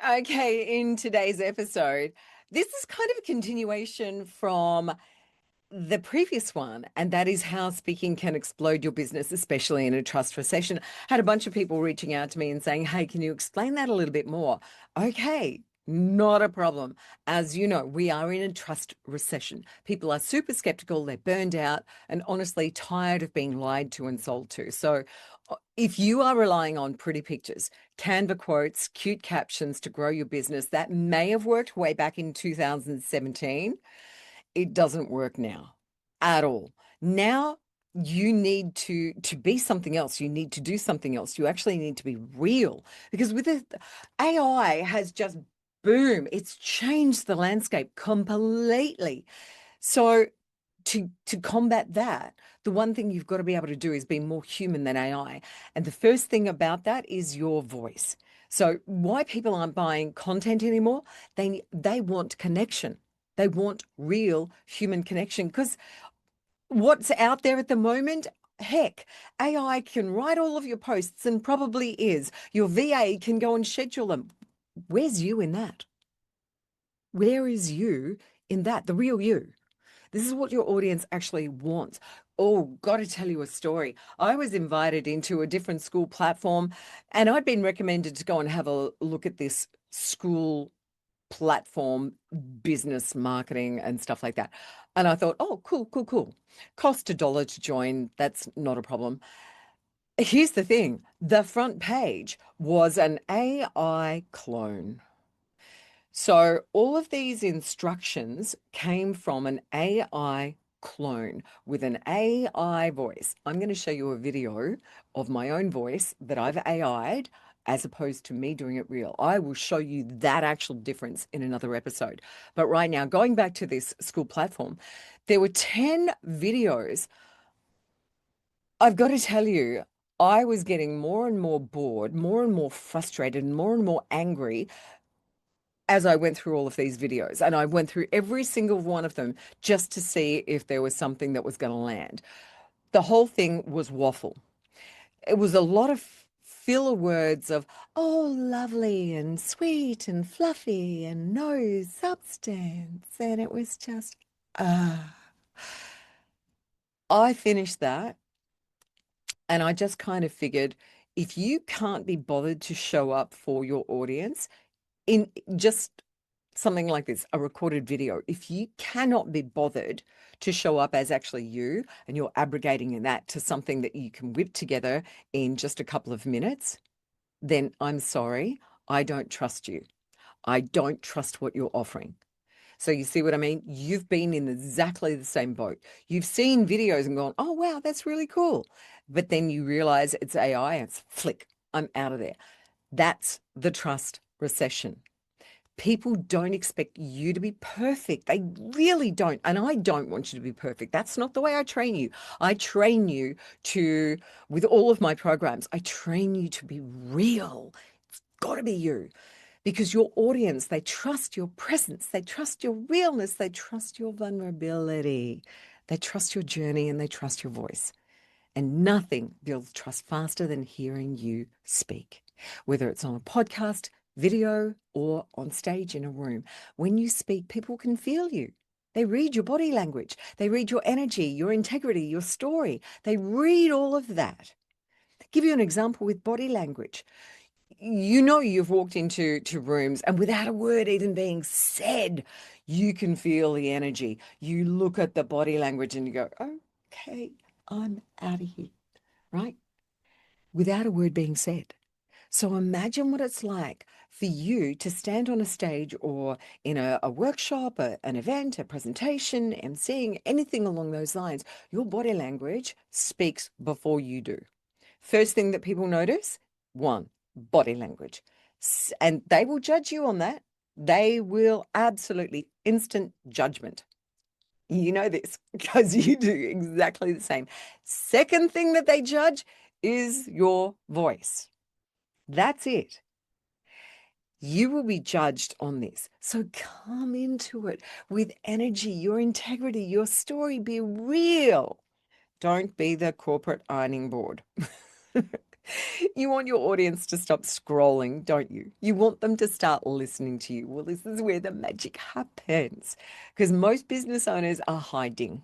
Okay, in today's episode, this is kind of a continuation from the previous one, and that is how speaking can explode your business, especially in a trust recession. Had a bunch of people reaching out to me and saying, "Hey, can you explain that a little bit more?" Okay, not a problem. As you know, we are in a trust recession. People are super skeptical, they're burned out, and honestly tired of being lied to and sold to. So, if you are relying on pretty pictures, Canva quotes, cute captions to grow your business, that may have worked way back in 2017. It doesn't work now at all. Now you need to be something else. You need to do something else. You actually need to be real, because with it, AI has just boom, it's changed the landscape completely. So to combat that, the one thing you've got to be able to do is be more human than AI. And the first thing about that is your voice. So why people aren't buying content anymore? They want connection. They want real human connection, because what's out there at the moment, heck, AI can write all of your posts and probably is. Your VA can go and schedule them. Where's you in that? Where is you in that? The real you. This is what your audience actually wants. Oh, got to tell you a story. I was invited into a different school platform, and I'd been recommended to go and have a look at this school platform, business marketing and stuff like that. And I thought, oh, cool, cool, cool. Cost $1 to join. That's not a problem. Here's the thing. The front page was an AI clone. So all of these instructions came from an AI clone with an AI voice. I'm going to show you a video of my own voice that I've AI'd as opposed to me doing it real. I will show you that actual difference in another episode. But right now, going back to this school platform, there were 10 videos. I've got to tell you, I was getting more and more bored, more and more frustrated, and more angry as I went through all of these videos. And I went through every single one of them just to see if there was something that was going to land. The whole thing was waffle. It was a lot of filler words of, oh, lovely and sweet and fluffy and no substance. And it was just, ah. I finished that, and I just kind of figured, if you can't be bothered to show up for your audience in just something like this, a recorded video, if you cannot be bothered to show up as actually you, and you're abrogating in that to something that you can whip together in just a couple of minutes, then I'm sorry, I don't trust you. I don't trust what you're offering. So you see what I mean? You've been in exactly the same boat. You've seen videos and gone, oh, wow, that's really cool. But then you realize it's AI, it's flick, I'm out of there. That's the trust recession. People don't expect you to be perfect. They really don't. And I don't want you to be perfect. That's not the way I train you. I train you to, with all of my programs, I train you to be real. It's got to be you, because your audience, they trust your presence, they trust your realness, they trust your vulnerability, they trust your journey, and they trust your voice. And nothing builds trust faster than hearing you speak, whether it's on a podcast, video, or on stage in a room. When you speak, people can feel you. They read your body language. They read your energy, your integrity, your story. They read all of that. Give you an example with body language. You know, you've walked into rooms, and without a word even being said, you can feel the energy. You look at the body language and you go, okay, I'm out of here, right? Without a word being said. So imagine what it's like for you to stand on a stage or in a workshop, an event, a presentation, emceeing, anything along those lines. Your body language speaks before you do. First thing that people notice, one, body language. And they will judge you on that. They will absolutely instant judgment. You know this because you do exactly the same. Second thing that they judge is your voice. That's it. You will be judged on this. So come into it with energy, your integrity, your story. Be real. Don't be the corporate ironing board. You want your audience to stop scrolling, don't you? You want them to start listening to you. Well, this is where the magic happens because most business owners are hiding.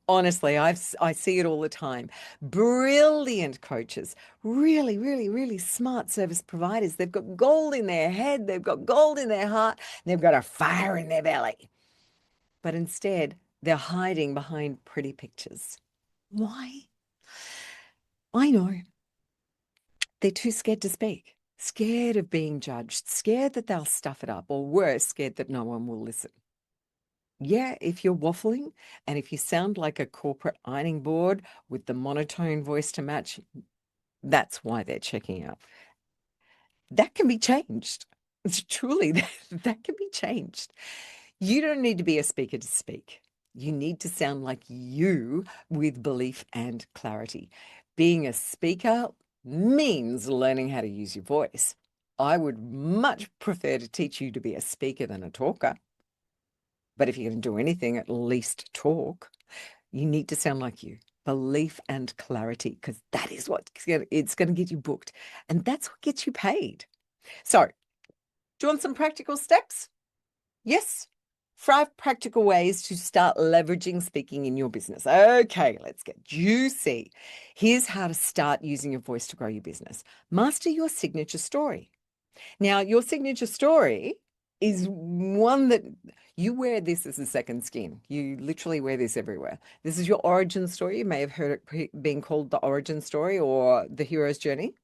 Honestly, I see it all the time. Brilliant coaches, really, really, really smart service providers. They've got gold in their head, they've got gold in their heart, they've got a fire in their belly. But instead, they're hiding behind pretty pictures. Why? I know. They're too scared to speak, scared of being judged, scared that they'll stuff it up, or worse, scared that no one will listen. Yeah, if you're waffling and if you sound like a corporate ironing board with the monotone voice to match, that's why they're checking out. That can be changed. It's truly that can be changed. You don't need to be a speaker to speak. You need to sound like you with belief and clarity. Being a speaker means learning how to use your voice. I would much prefer to teach you to be a speaker than a talker. But if you're going to do anything, at least talk. You need to sound like you. Belief and clarity, because that is what it's going to get you booked. And that's what gets you paid. So, do you want some practical steps? Yes. 5 practical ways to start leveraging speaking in your business. Okay, let's get juicy. Here's how to start using your voice to grow your business. Master your signature story. Now, your signature story is one that you wear this as a second skin. You literally wear this everywhere. This is your origin story. You may have heard it being called the origin story or the hero's journey.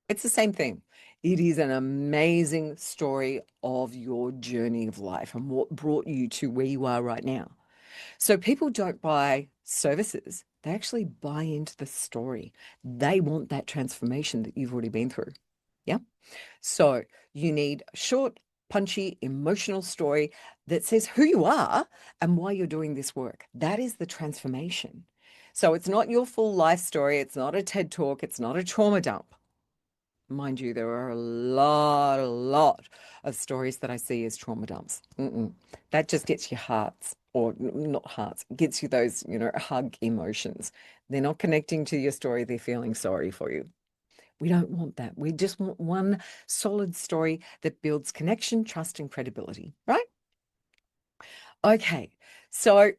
It's the same thing. It is an amazing story of your journey of life and what brought you to where you are right now. So people don't buy services. They actually buy into the story. They want that transformation that you've already been through. Yeah. So you need a short, punchy, emotional story that says who you are and why you're doing this work. That is the transformation. So it's not your full life story. It's not a TED talk. It's not a trauma dump. Mind you, there are a lot of stories that I see as trauma dumps. That just gets you hearts, or not hearts, gets you those, hug emotions. They're not connecting to your story. They're feeling sorry for you. We don't want that. We just want one solid story that builds connection, trust, and credibility, right? Okay, so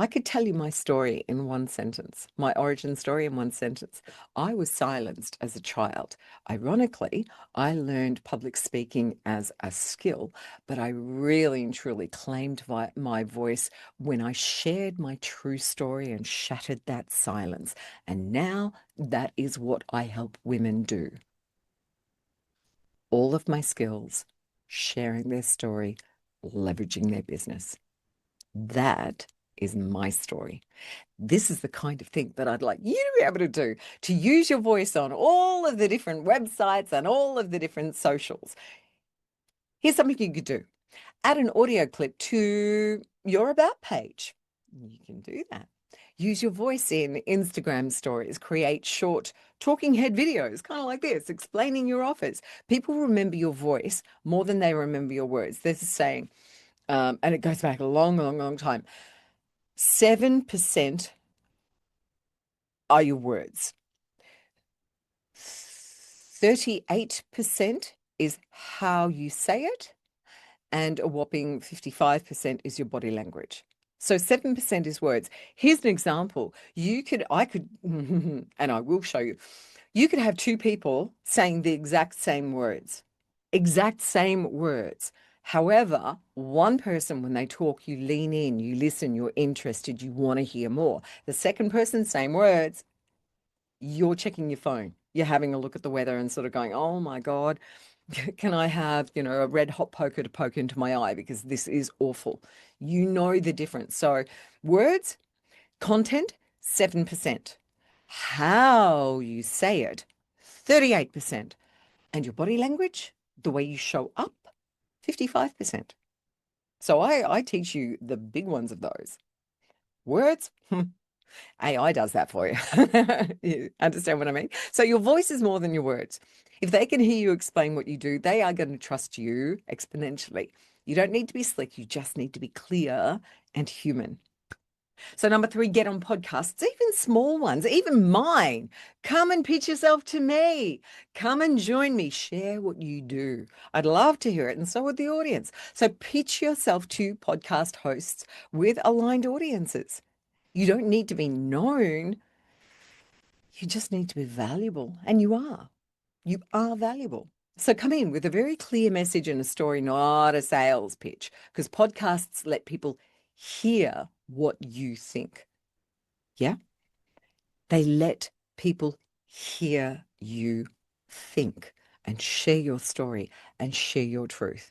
I could tell you my story in one sentence, my origin story in one sentence. I was silenced as a child. Ironically, I learned public speaking as a skill, but I really and truly claimed my voice when I shared my true story and shattered that silence. And now that is what I help women do. All of my skills, sharing their story, leveraging their business. That is my story. This is the kind of thing that I'd like you to be able to do, to use your voice on all of the different websites and all of the different socials. Here's something you could do. Add an audio clip to your About page. You can do that. Use your voice in Instagram stories. Create short talking head videos, kind of like this, explaining your offers. People remember your voice more than they remember your words. There's a saying, and it goes back a long time. 7% are your words. 38% is how you say it, and a whopping 55% is your body language. So 7% is words. Here's an example. I could, and I will show you. You could have 2 people saying the exact same words. Exact same words. However, one person, when they talk, you lean in, you listen, you're interested, you want to hear more. The second person, same words, you're checking your phone. You're having a look at the weather and sort of going, oh my God, can I have, a red hot poker to poke into my eye because this is awful. You know the difference. So words, content, 7%. How you say it, 38%. And your body language, the way you show up, 55%. So I teach you the big ones of those. Words, AI does that for you. You understand what I mean? So your voice is more than your words. If they can hear you explain what you do, they are going to trust you exponentially. You don't need to be slick. You just need to be clear and human. So number three, get on podcasts, even small ones, even mine. Come and pitch yourself to me. Come and join me. Share what you do. I'd love to hear it, and so would the audience. So pitch yourself to podcast hosts with aligned audiences. You don't need to be known. You just need to be valuable, and you are. You are valuable. So come in with a very clear message and a story, not a sales pitch, because podcasts let people hear what you think. Yeah. They let people hear you think and share your story and share your truth.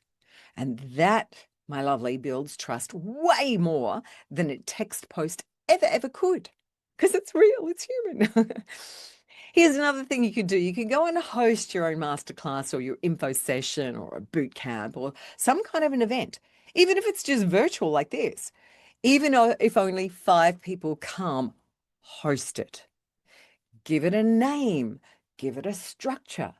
And that, my lovely, builds trust way more than a text post ever could, because it's real, it's human. Here's another thing you could do. You can go and host your own masterclass or your info session or a boot camp or some kind of an event, even if it's just virtual like this. Even if only 5 people come, host it. Give it a name, give it a structure.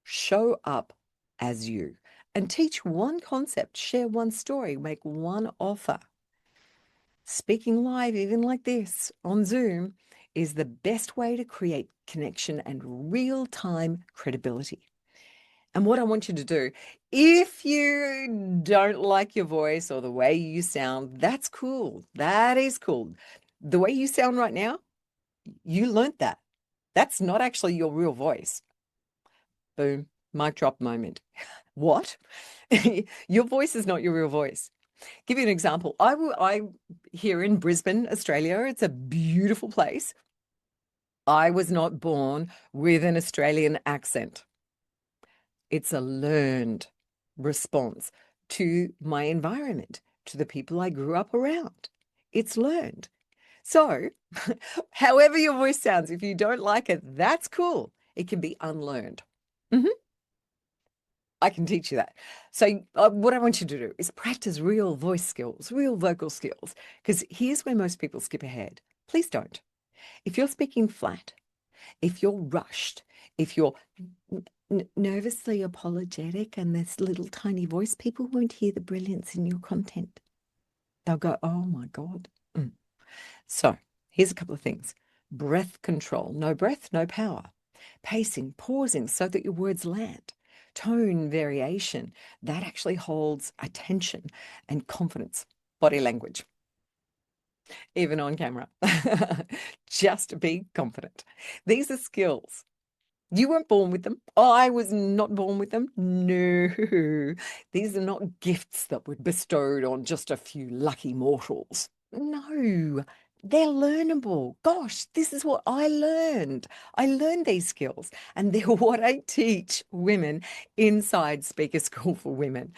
Show up as you and teach one concept, share one story, make one offer. Speaking live, even like this on Zoom, is the best way to create connection and real-time credibility. And what I want you to do, if you don't like your voice or the way you sound, that's cool. That is cool. The way you sound right now, you learned that. That's not actually your real voice. Boom, mic drop moment. What? Your voice is not your real voice. Give you an example. I here in Brisbane, Australia, it's a beautiful place. I was not born with an Australian accent. It's a learned response to my environment, to the people I grew up around. It's learned. So, however your voice sounds, if you don't like it, that's cool. It can be unlearned. I can teach you that. So, what I want you to do is practice real voice skills, real vocal skills, because here's where most people skip ahead. Please don't. If you're speaking flat, if you're rushed, if you're nervously apologetic and this little tiny voice, people won't hear the brilliance in your content. They'll go, oh my God. So here's a couple of things. Breath control. No breath, no power. Pacing, pausing so that your words land. Tone variation. That actually holds attention and confidence. Body language. Even on camera. Just be confident. These are skills. You weren't born with them. I was not born with them. No. These are not gifts that were bestowed on just a few lucky mortals. No, they're learnable. Gosh, this is what I learned. I learned these skills, and they're what I teach women inside Speaker School for Women.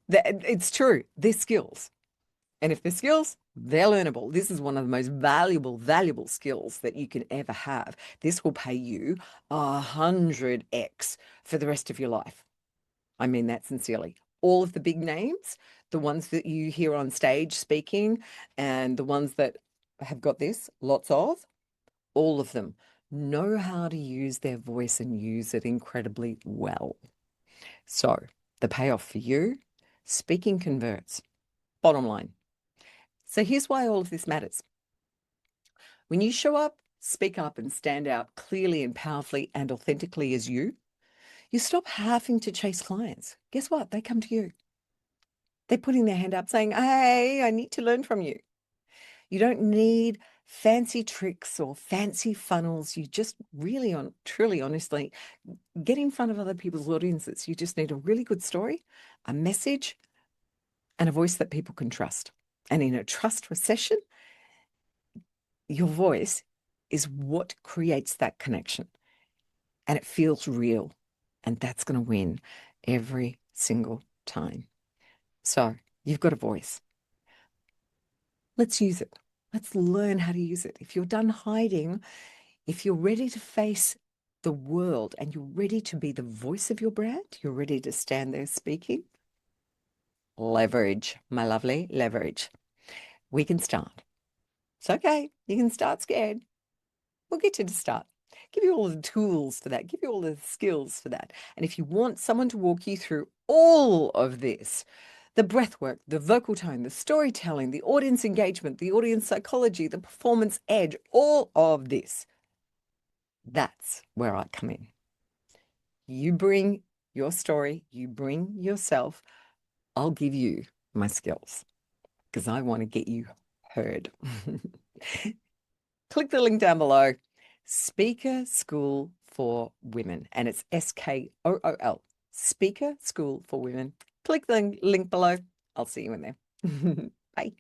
It's true, they're skills. And if they're skills, they're learnable. This is one of the most valuable skills that you can ever have. This will pay you 100x for the rest of your life. I mean that sincerely. All of the big names, the ones that you hear on stage speaking, and the ones that have got this, lots of, all of them know how to use their voice and use it incredibly well. So the payoff for you, speaking converts. Bottom line. So here's why all of this matters. When you show up, speak up, and stand out clearly and powerfully and authentically as you stop having to chase clients. Guess what? They come to you. They're putting their hand up saying, hey, I need to learn from you. You don't need fancy tricks or fancy funnels. You just really, truly, honestly, get in front of other people's audiences. You just need a really good story, a message, and a voice that people can trust. And in a trust recession, your voice is what creates that connection. And it feels real. And that's going to win every single time. So you've got a voice. Let's use it. Let's learn how to use it. If you're done hiding, if you're ready to face the world and you're ready to be the voice of your brand, you're ready to stand there speaking, leverage, my lovely, leverage. We can start. It's okay. You can start scared. We'll get you to start. Give you all the tools for that. Give you all the skills for that. And if you want someone to walk you through all of this, The breath work, the vocal tone, the storytelling, the audience engagement, the audience psychology, the performance edge, all of this. That's where I come in. You bring your story, you bring yourself. I'll give you my skills because I want to get you heard. Click the link down below. Speaker School for Women, and it's SKOOL. Speaker School for Women. Click the link below. I'll see you in there. Bye.